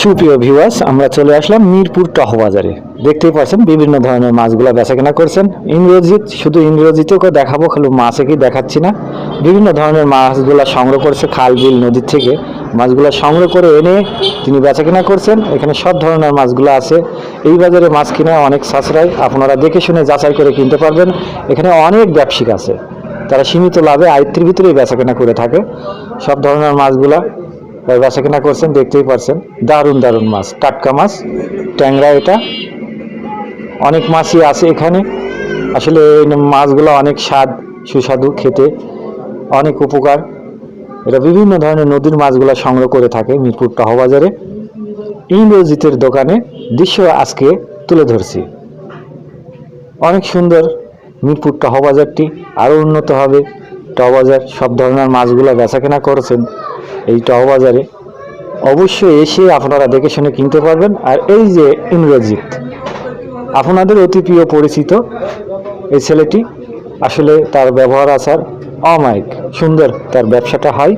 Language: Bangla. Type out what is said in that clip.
সুপ্রিয় ভিউয়ার্স, আমরা চলে আসলাম মিরপুর টহ বাজারে। দেখতেই পাচ্ছেন বিভিন্ন ধরনের মাছগুলো বেচাকেনা করছেন ইন্দ্রজিৎ। শুধু ইন্দ্রজিৎকে দেখাবো, খালি মাছে কি দেখাচ্ছি না, বিভিন্ন ধরনের মাছগুলো সংগ্রহ করছে খাল বিল নদীর থেকে। মাছগুলো সংগ্রহ করে এনে তিনি বেচাকেনা করছেন। এখানে সব ধরনের মাছগুলো আছে। এই বাজারে মাছ কিনে অনেক সাশ্রয়, আপনারা দেখে শুনে যাচাই করে কিনতে পারবেন। এখানে অনেক ব্যবসায়িক আছে, তারা সীমিত লাভে আয়ত্তের ভিতরেই বেচাকেনা করে থাকে। সব ধরনের মাছগুলা বেচাকেনা করছেন, দেখতেই পারছেন। দারুণ দারুণ মাছ, টাটকা মাছ, ট্যাংরা। এটা অনেক মাছই আছে এখানে। আসলে এই মাছগুলো অনেক স্বাদ, সুস্বাদু, খেতে অনেক উপকার। এটা বিভিন্ন ধরনের নদীর মাছগুলো সংগ্রহ করে থাকে মিরপুর টহবাজারে। ইন্দ্রজিতের দোকানে দৃশ্য আজকে তুলে ধরছি। অনেক সুন্দর মিরপুর টহবাজারটি, আরও উন্নত হবে টহবাজার। সব ধরনের মাছগুলো বেচাকেনা করেছেন এই টহবাজারে। অবশ্যই এসে আপনারা দেখে শুনে কিনতে পারবেন। আর এই যে ইন্দ্রজিৎ, আপনাদের অতি প্রিয় পরিচিত এই ছেলেটি, আসলে তার ব্যবহার আচার অমায়িক সুন্দর, তার ব্যবসাটা হয়।